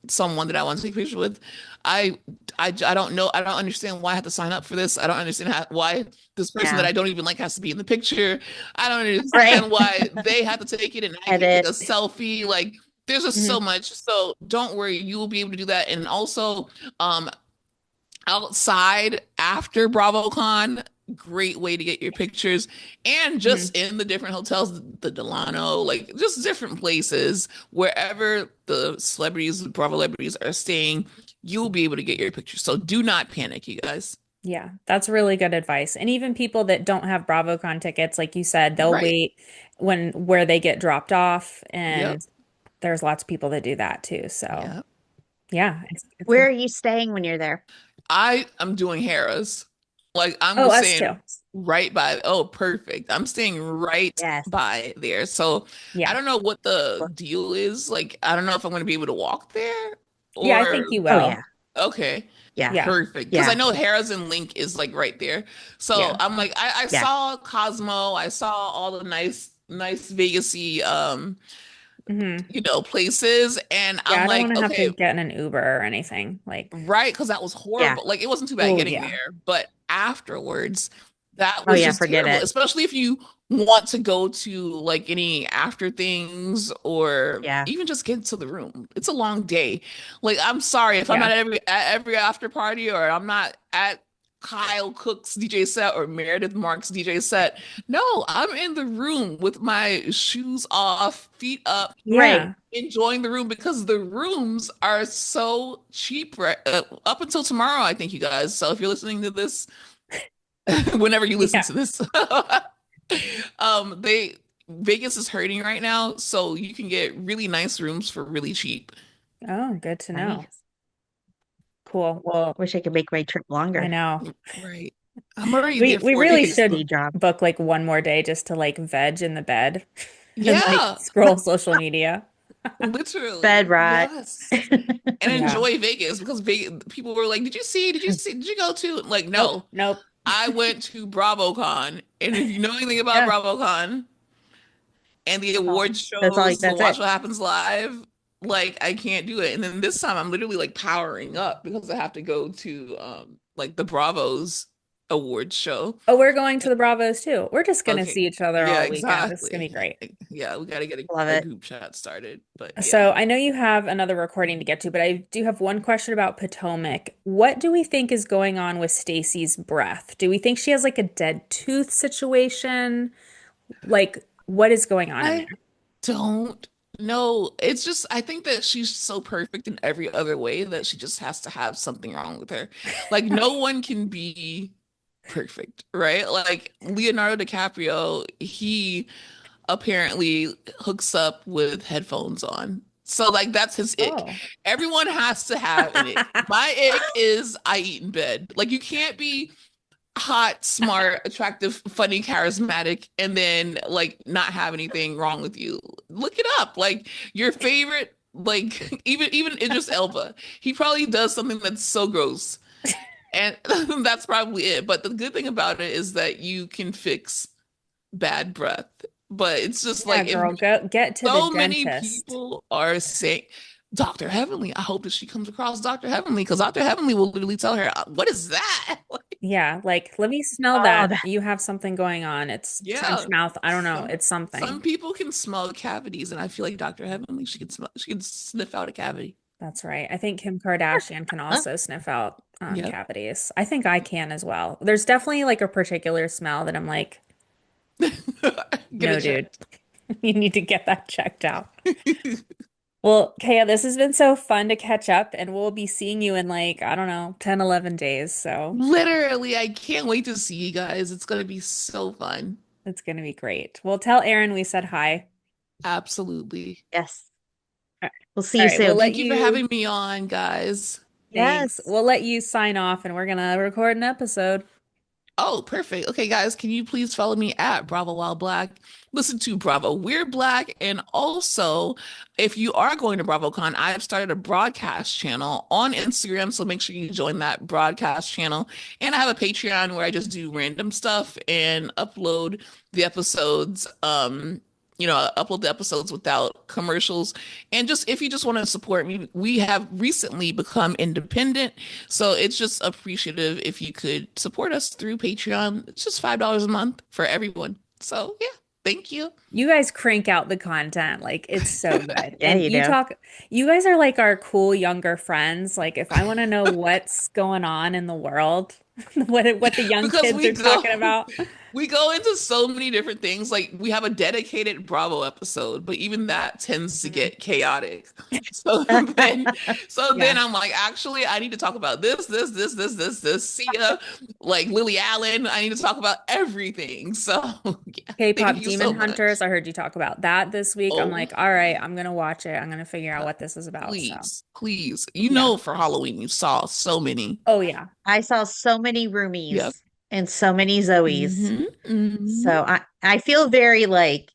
someone that I want to take a picture with, I I don't know. I don't understand why I have to sign up for this. I don't understand why this person that Yeah. I don't even like has to be in the picture. I don't Right. understand why they have to take it and I can't take a Edit. selfie. Like there's just so Hmm. much. So don't worry, you will be able to do that. And also, um, outside after BravoCon, great way to get your pictures. And Hmm. just in the different hotels, the Delano, like just different places, wherever the celebrities, Bravo celebrities are staying, you'll be able to get your pictures. So do not panic, you guys. Yeah, that's really good advice. And even people that don't have BravoCon tickets, like you said, they'll Right. wait where they get dropped off, Yep. and there's lots of people that do that too. So Yep. yeah, it's Where good. are you staying when you're there? I am doing Harrah's. Like I'm Oh, us saying too. right by, oh, perfect. I'm staying right Yes. by there. So I Yeah. don't know what the deal is. Like, I don't know if I'm going to be able to walk there Yeah, I think or, you Oh will. yeah. okay, Yeah. Yeah. perfect. Because I Yeah. know Harrah's and Link is like right there. So Yeah. I'm like, I Yeah. saw Cosmo, I saw all the nice Vegas-y, Hmm. places. And Yeah, I'm I don't want like, to have to okay, get in an Uber or anything. Like, right, because that was Yeah. horrible. Like it wasn't too bad oh getting yeah. there, but afterwards, that Oh was yeah, just forget terrible. it. Especially if you want to go to like any after things or Yeah. even just get to the room. It's a long day. Like I'm sorry if I'm Yeah. not at every after party or I'm not at Kyle Cook's DJ set or Meredith Marks' DJ set. No, I'm in the room with my shoes off, feet up, Right. Yeah. enjoying the room because the rooms are so cheap right up until tomorrow, I think, you guys. So if you're listening to this, whenever you listen Yeah. to this, they Vegas is hurting right now, so you can get really nice rooms for really cheap. Oh, good to know. Nice. Cool. Well, Wish I could make my trip I longer. know. Right. I'm already We there we four really It's days. a day should job. book like one more day just to like veg in the bed and like Yeah, scroll social media. Bed literally. rot. Yes. And Yeah. enjoy Vegas because Vegas, people were like, "Did you see? Did you see? Did you go to?" Like, Nope. no. Nope. I went to BravoCon, and if you know anything about Yeah. BravoCon and the That's all. award shows, the That's Watch it. What Happens Live, like I can't do it. And then this time I'm literally like powering up because I have to go to like the Bravos awards show. Oh, we're going to the Bravos too. We're just gonna Okay. see each other Yeah, all weekend. This is gonna be exactly. great. Yeah, we got to get Love a it. group chat started. But yeah. So I know you have another recording to get to, but I do have one question about Potomac. What do we think is going on with Stacy's breath? Do we think she has like a dead tooth situation? Like, what is going on in I there? don't know. It's just I think that she's so perfect in every other way that she just has to have something wrong with her. Like no one can be perfect, right? Like Leonardo DiCaprio, he apparently hooks up with headphones on. So like that's his ick. Oh. Everyone has to have an ick. My ick is I eat in bed. Like you can't be hot, smart, attractive, funny, charismatic, and then like not have anything wrong with you. Look it up. Like your favorite, like even Idris Elba, he probably does something that's so gross. And that's probably it. But the good thing about it is that you can fix bad breath. But it's just Yeah, like if girl, go get to the so many dentist. people are saying Dr. Heavenly, I hope that she comes across Dr. Heavenly because Dr. Heavenly will literally tell her, what is that? Yeah, like let me smell Oh, that. that, You have something going on. It's trench Yeah. mouth. I don't know. Some It's something. some people can smell cavities, and I feel like Dr. Heavenly, she can sniff out a cavity. That's right. I think Kim Kardashian can huh? also sniff out Yep. cavities. I think I can as well. There's definitely like a particular smell that I'm like, Get No, it dude. checked. You need to get that checked out. Well, Kaya, this has been so fun to catch up, and we'll be seeing you in like, I don't know, 10, 11 days. So Literally, I can't wait to see you guys. It's gonna be so fun. it's going to be great. Well, tell Aaron we said hi. Absolutely. Yes. All We'll see you right, we'll soon. let Thank you for you, having me on, guys. thanks. Yes. We'll let you sign off, and we're going to record an episode. Oh, perfect. Okay, guys, can you please follow me at Bravo While Black? Listen to Bravo We're Black. And also, if you are going to BravoCon, I've started a broadcast channel on Instagram. So make sure you join that broadcast channel. And I have a Patreon where I just do random stuff and upload the episodes. Upload the episodes without commercials. And just if you just want to support me, we have recently become independent. So it's just appreciative if you could support us through Patreon. It's just $5 a month for everyone. So yeah, thank you. You guys crank out the content. Like, it's so good. Yeah, And you do. you guys are like our cool younger friends. Like, if I want to know what's going on in the world, what the young Because kids are talking about. we go into so many different things. Like we have a dedicated Bravo episode, but even that tends to Mhm. get chaotic. So then so then Yeah. I'm like, actually, I need to talk about this. Sia, like Lily Allen. I need to talk about everything. So yeah, thank K-pop you Demon so Hunters. much. I heard you talk about that this week. I'm Oh, like, all right, I'm gonna watch it. I'm gonna figure out uh, what this is about. So, please, please. yeah. For Halloween you saw so many. Oh yeah. I saw so many Yep. roomies and so many Zoes. Hmm. So I feel very like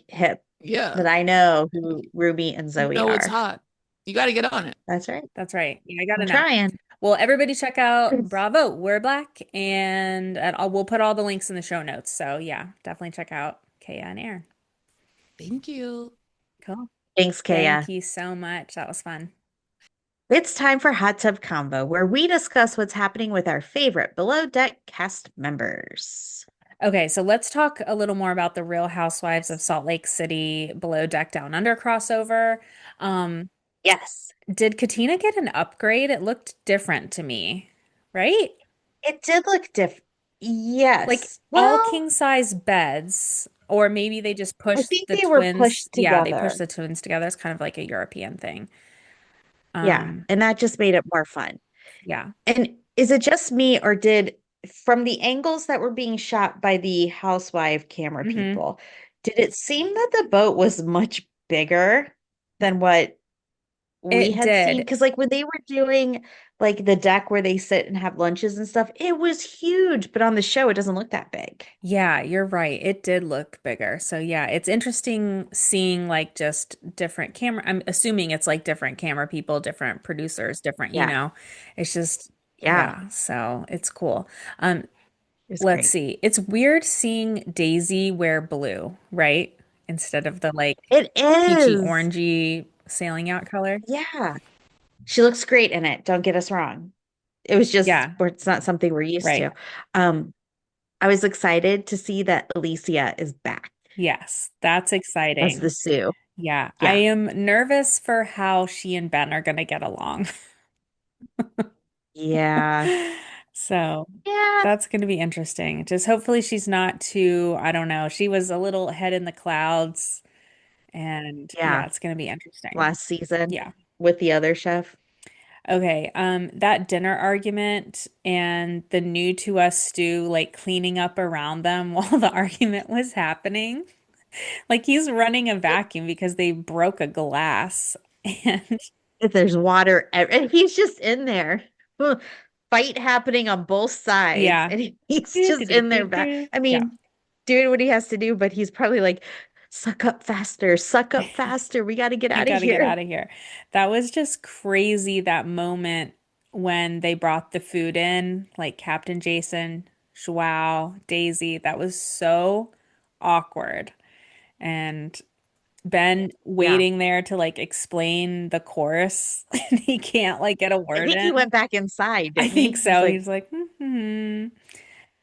hip Yeah. that I know who Ruby and You Zoe know it's are. hot. You got to get on it. That's right. That's right. Yeah, I gotta I'm know. trying. Well, everybody check out Bravo, We're Black, and we'll put all the links in the show notes. So yeah, definitely check out Kaya and Aaron. Thank you. Cool. Thanks, Kaya. Thank you so much. That was fun. It's time for Hot Tub Combo, where we discuss what's happening with our favorite below deck cast members. Okay, so let's talk a little more about the Real Housewives of Salt Lake City Below Deck Down Under crossover. Um, Yes, did Katina get an upgrade? It looked different to me, right? it did look different. Like Yes. all Well, king size beds, or maybe they just I pushed think the they were twins. pushed Yeah, they together. pushed the twins together. It's kind of like a European thing. Yeah, Um, and that just made it more fun. yeah. And is it just me, or did from the angles that were being shot by the housewife camera Hmm. people, did it seem that the boat was much bigger than what we It had seen? did. Because like when they were doing like the deck where they sit and have lunches and stuff, it was huge, but on the show it doesn't look that big. Yeah, you're right. It did look bigger. So yeah, it's interesting seeing like just different camera. I'm assuming it's like different camera people, different producers, different, Yeah, it's just yeah, yeah, so it's cool. Um, it was let's great. see. It's weird seeing Daisy wear blue, right? Instead of the like It peachy is. orangey sailing yacht color. Yeah. She looks great in it. Don't get us wrong. It was just, Yeah, it's not something we're used right. to. Um, I was excited to see that Alicia is back Yes, that's as the exciting. Sue. Yeah, I Yeah. am nervous for how she and Ben are going to get along. Yeah. So Yeah. that's going to be interesting. Just hopefully she's not too, I don't know. She was a little head in the clouds, and Yeah. yeah, it's going to be interesting. Last season Yeah. with the other chef. Okay. That dinner argument and the new to us stew like cleaning up around them while the argument was happening. Like he's running a vacuum because they broke a glass. And If there's water, and he's just in there. Fight happening on both sides, yeah. and he's Do, do, just do, in do, there back. do. I Yeah. mean, doing what he has to do, but he's probably like, suck up faster, suck up faster. We got to get We out of got to get here. out of here. That was just crazy, that moment when they brought the food in, like Captain Jason, Joao, Daisy. That was so awkward. And Ben Yeah. waiting there to like explain the chorus, and he can't like get a I word think he in. went back inside, I didn't think he? He's so. like, He's like,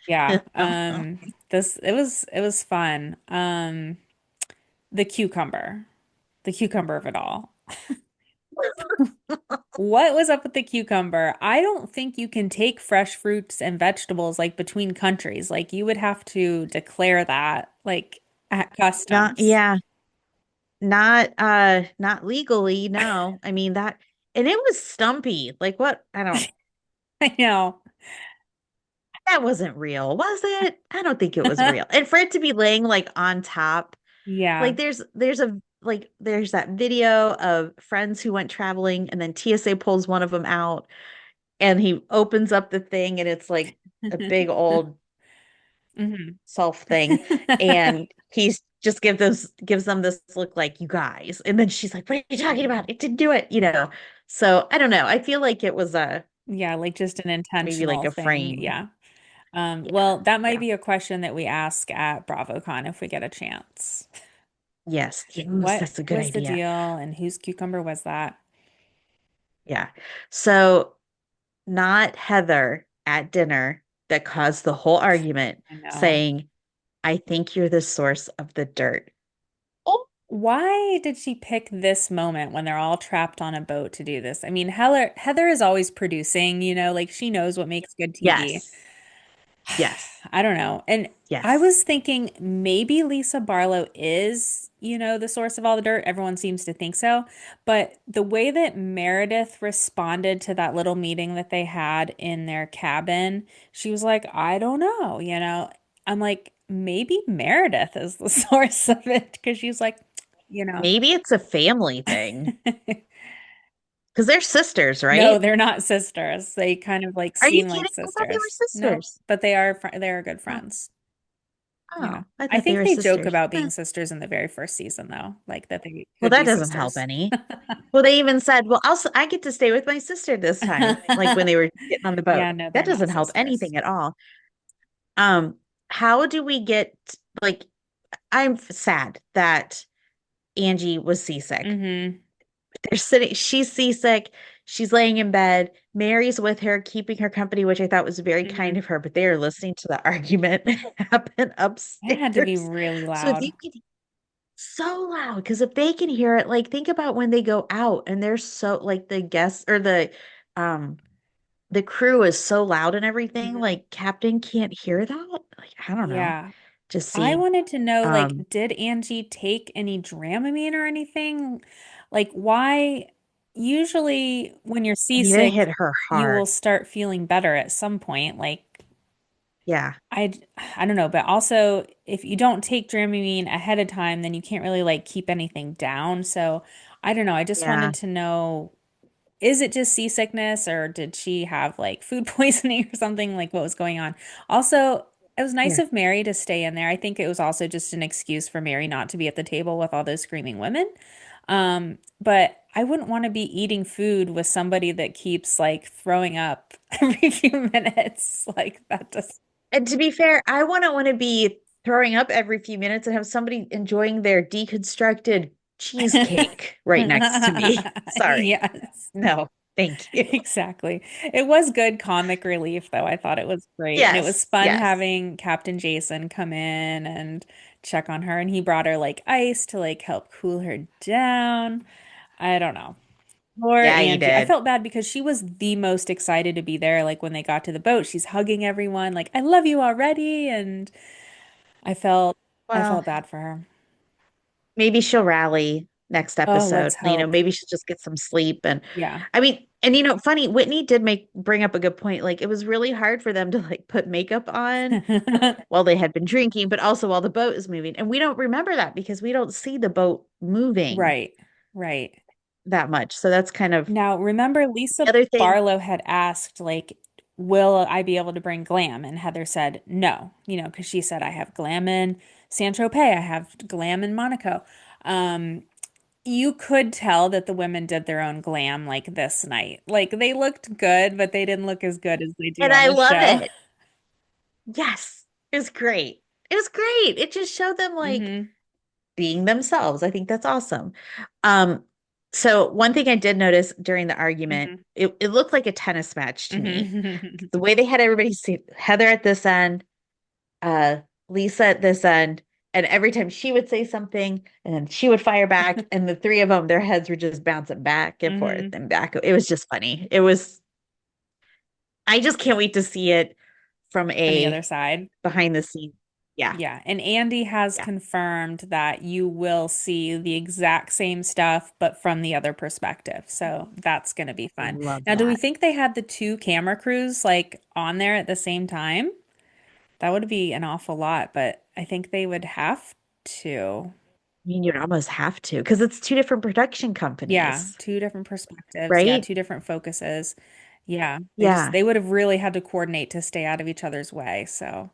yeah. This it was fun. The cucumber of it all. What was up with the cucumber? I don't think you can take fresh fruits and vegetables like between countries. Like you would have to declare that. Like at Not, customs. yeah, not legally, no. I mean that, and it was stumpy. Like what? I don't, I know. that wasn't real, was it? I don't think it was real. And for it to be laying like on top, Yeah. like there's that video of friends who went traveling and then TSA pulls one of them out and he opens up the thing and it's like a big old hmm self thing and he's just gives them this look like you guys and then she's like what are you talking about it didn't do it so I don't know I feel like it was a Yeah, like just an maybe like intentional a thing. frame. Yeah. Yeah, Well, that might yeah, be a question that we ask at BravoCon if we get a chance. yes, What that's a good was the idea. deal and whose cucumber was that? Yeah, so not Heather at dinner that caused the whole argument I know. saying I think you're the source of the dirt. Oh, Why did she pick this moment when they're all trapped on a boat to do this? I mean, Heather is always producing, like she knows what makes good TV. yes, yes, I don't know. And I yes. was thinking maybe Lisa Barlow is, the source of all the dirt. Everyone seems to think so. But the way that Meredith responded to that little meeting that they had in their cabin, she was like, I don't know. I'm like, maybe Meredith is the source of it because she's like, you know. Maybe it's a family thing because they're sisters, No, right? they're not sisters. They kind of like Are you seem like kidding? I thought they were sisters. No, sisters. but they are good Oh, friends. Yeah. oh, I I thought they think were they joke sisters. about Huh. being sisters in the very first season, though, like that they Well, could that be doesn't help sisters. any. Well, they even said, "Well, I get to stay with my sister this time." Like when they were getting on the boat. Yeah, no, That they're not doesn't help sisters. anything at all. Um, how do we get like I'm sad that Angie was seasick. hmm They're sitting, she's seasick. She's laying in bed. Mary's with her, keeping her company, which I thought was very kind hmm of her, but they are listening to the argument happen That had to be upstairs. really So if you loud. could so loud, because if they can hear it, like think about when they go out and they're so like the guests or um the crew is so loud and everything, hmm like Captain can't hear that. Like, I don't know. Yeah. Just I seeing wanted to know, like, um did Angie take any Dramamine or anything? Like, why? Usually, when you're I mean it seasick, hit her you will hard. start feeling better at some point. Like, Yeah. I I don't know, but also if you don't take Dramamine ahead of time, then you can't really like keep anything down. So I don't know. I just Yeah. wanted to know, is it just seasickness or did she have like food poisoning or something? Like what was going on? Also, it was nice Yeah. of Mary to stay in there. I think it was also just an excuse for Mary not to be at the table with all those screaming women. But I wouldn't want to be eating food with somebody that keeps like throwing up every few minutes. Like that just And to be fair, I wouldn't want to be throwing up every few minutes and have somebody enjoying their deconstructed cheesecake right next to me. Sorry. Yes, No, thank you. exactly. It was good comic relief, though. I thought it was great. And it was Yes, fun yes. having Captain Jason come in and check on her. And he brought her like ice to like help cool her down. I don't know. Poor Yeah, you Angie. I did. felt bad because she was the most excited to be there. Like when they got to the boat, she's hugging everyone, like, I love you already. And I felt I Well, felt bad for her. maybe she'll rally next Oh, episode. let's hope. Maybe she'll just get some sleep and Yeah. I mean, and funny, Whitney did make bring up a good point. Like it was really hard for them to like put makeup on while they had been drinking, but also while the boat is moving. And we don't remember that because we don't see the boat moving Right. Right. that much. So that's kind of Now, remember Lisa the other thing. Barlow had asked, like, will I be able to bring glam? And Heather said no, because she said, I have glam in San Tropez, I have glam in Monaco. Um, you could tell that the women did their own glam like this night. Like they looked good, but they didn't look as good as they do And on I the love show. it. Yes, it was great. It was great. It just showed them like hmm being themselves. I think that's awesome. Um, so one thing I did notice during the argument, hmm it looked like a tennis match to me. hmm The way they had everybody see Heather at this end, uh, Lisa at this end, and every time she would say something, and then she would fire back, and the three of them, their heads were just bouncing back and forth hmm and back. It was just funny. It was, I just can't wait to see it from On the other a side. behind the scenes. Yeah. Yeah, and Andy has Yeah. confirmed that you will see the exact same stuff, but from the other perspective. So that's going to be fun. Love Now, do we that. think they had the two camera crews like on there at the same time? That would be an awful lot, but I think they would have to. I mean, you'd almost have to because it's two different production Yeah, companies, two different perspectives. Yeah, right? two different focuses. Yeah, Yeah. they would have really had to coordinate to stay out of each other's way. So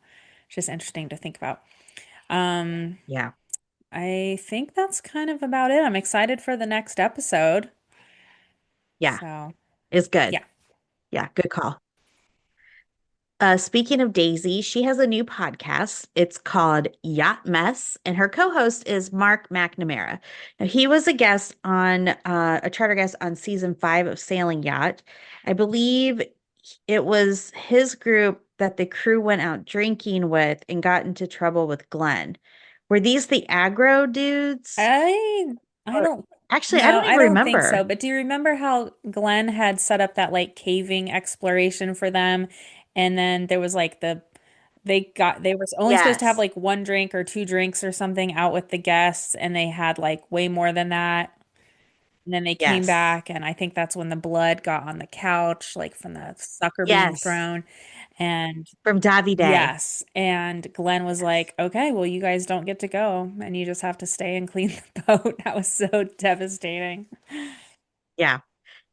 it's just interesting to think about. Um, Yeah. I think that's kind of about it. I'm excited for the next episode. Yeah. So, It's good. yeah. Yeah. Good call. Speaking of Daisy, she has a new podcast. It's called Yacht Mess, and her co-host is Mark McNamara. Now, he was a guest on a charter guest on season 5 of Sailing Yacht. I believe it was his group that the crew went out drinking with and got into trouble with Glenn. Were these the aggro dudes? I I Or don't actually, I no, don't I even don't think so. remember. But do you remember how Glenn had set up that like caving exploration for them? And then there was like they were only supposed to have Yes. like one drink or two drinks or something out with the guests, and they had like way more than that. And then they came Yes. back, and I think that's when the blood got on the couch, like from the sucker being Yes. thrown. And From Davide. yes. And Glenn was Yes. like, okay, well, you guys don't get to go, and you just have to stay and clean the boat. That was so devastating. Yeah.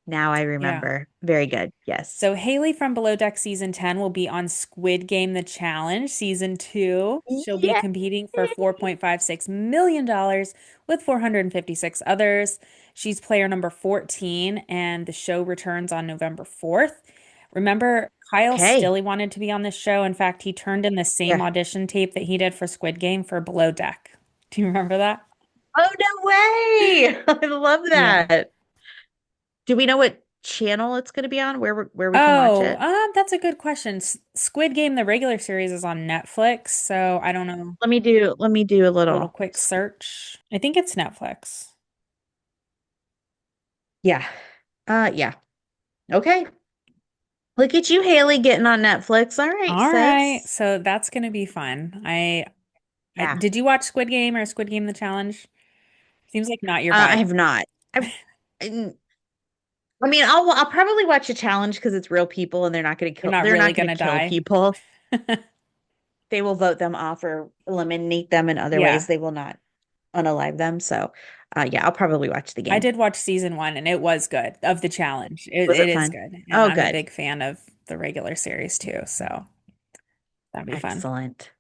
Now I Yeah. remember. Very good. Yes. So Haley from Below Deck season 10 will be on Squid Game The Challenge season 2. She'll be Yeah. competing for $4.56 million with 456 others. She's player number 14 and the show returns on November 4th. Remember, Kyle Okay. Stilley wanted to be on this show. In fact, he turned in the same Yeah. audition tape that he did for Squid Game for Below Deck. Do you remember that? Oh, no way. I love Yeah. that. Do we know what channel it's going to be on? Where we can watch Oh, it? that's a good question. Squid Game, the regular series, is on Netflix, so I don't know. Let me do a A little little. quick search. I think it's Netflix. Yeah. Yeah. Okay. Look at you, Haley, getting on Netflix. All right, All right, sis. so that's gonna be fun. I Yeah. did you watch Squid Game or Squid Game the Challenge? Seems like not your I vibe. have not. I've, I, I mean, I'll probably watch a challenge because it's real people and they're not going to They're kill. not They're really not going to gonna kill die. people. They will vote them off or eliminate them in other ways. Yeah, They will not unalive them. So, yeah, I'll probably watch the I game. did watch season 1 and it was good of the challenge. Was It it is fun? good, and Oh, I'm a good. big fan of the regular series too, so that'd be fun. Excellent.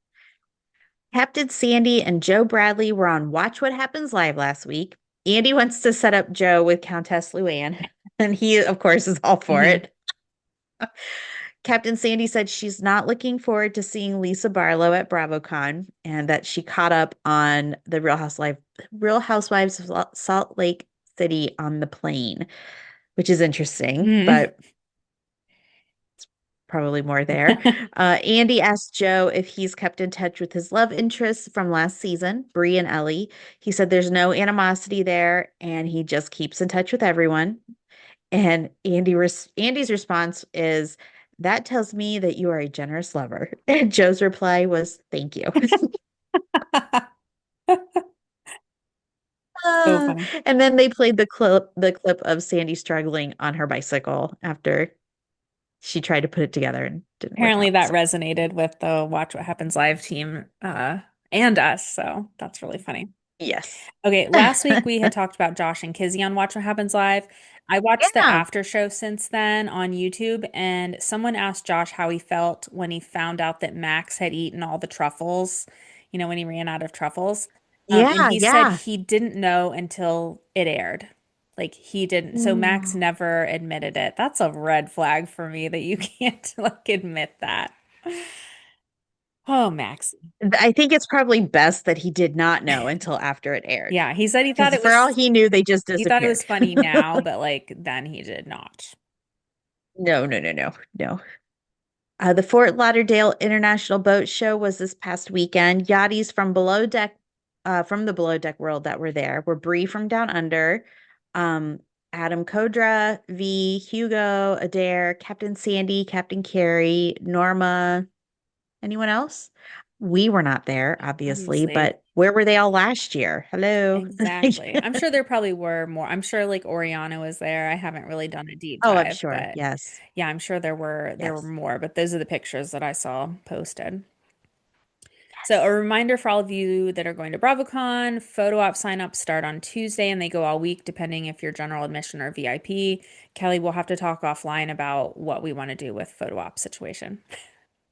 Captain Sandy and Joe Bradley were on Watch What Happens Live last week. Andy wants to set up Joe with Countess Luann, and he, of course, is all for Mhm. it. Captain Sandy said she's not looking forward to seeing Lisa Barlow at BravoCon and that she caught up on the Real Housewives of Salt Lake City on the plane, which is interesting, Mhm. but probably more there. Andy asked Joe if he's kept in touch with his love interests from last season, Bree and Ellie. He said there's no animosity there and he just keeps in touch with everyone. And Andy's response is, that tells me that you are a generous lover. And Joe's reply was, thank you. So funny. And then they played the clip of Sandy struggling on her bicycle after she tried to put it together and didn't work Apparently out. that So, resonated with the Watch What Happens Live team and us, so that's really funny. yes. Okay, last week we had talked about Josh and Kizzy on Watch What Happens Live. I watched the Yeah. after show since then on YouTube, and someone asked Josh how he felt when he found out that Max had eaten all the truffles, when he ran out of truffles. And Yeah. he said Yeah. he didn't know until it aired. Like he didn't. So Max Ooh. never admitted it. That's a red flag for me that you can't like admit that. Oh, Max. I think it's probably best that he did not know until after it aired. Yeah, he said Because for all he knew, they just he thought it disappeared. was funny now, but like then he did not. No, no, no, no, no. The Fort Lauderdale International Boat Show was this past weekend. Yachties from the Below Deck world that were there were Bree from Down Under, um, Adam Kodra, V, Hugo, Adair, Captain Sandy, Captain Carrie, Norma. Anyone else? We were not there, obviously, obviously. but where were they all last year? Hello. Exactly. I'm sure there probably were more. I'm sure like Oriana was there. I haven't really done a deep Oh, I'm dive, sure. but Yes. yeah, I'm sure there were Yes. more, but those are the pictures that I saw posted. So a Yes. reminder for all of you that are going to BravoCon, photo op signups start on Tuesday and they go all week depending if you're general admission or VIP. Kelli, we'll have to talk offline about what we want to do with photo op situation.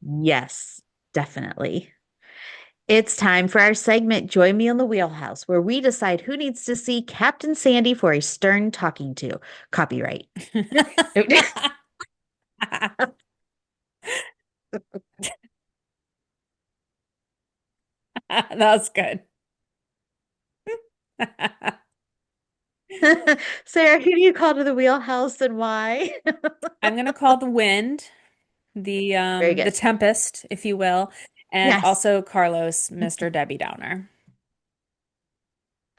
Yes, definitely. It's time for our segment, Join Me in the Wheelhouse, where we decide who needs to see Captain Sandy for a stern talking to. Copyright. That's good. Sarah, who do you call to the wheelhouse and why? I'm gonna call the wind, Very the good. tempest, if you will, and Yes, also Carlos, Mr. Debbie Downer.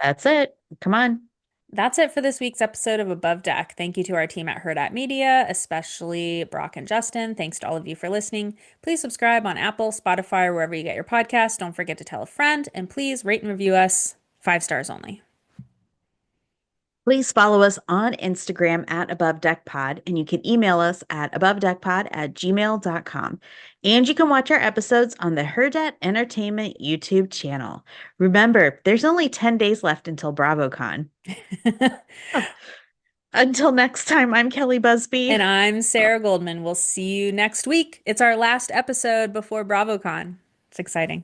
that's it. Come on. That's it for this week's episode of Above Deck. Thank you to our team at Hurrdat Media, especially Brock and Justin. Thanks to all of you for listening. Please subscribe on Apple, Spotify, or wherever you get your podcasts. Don't forget to tell a friend, and please rate and review us 5 stars only. Please follow us on Instagram at Above Deck Pod, and you can email us at abovedeckpod@gmail.com. And you can watch our episodes on the Hurrdat Entertainment YouTube channel. Remember, there's only 10 days left until BravoCon. Until next time, I'm Kelli Busbey. And I'm Sarah Goldman. We'll see you next week. It's our last episode before BravoCon. It's exciting.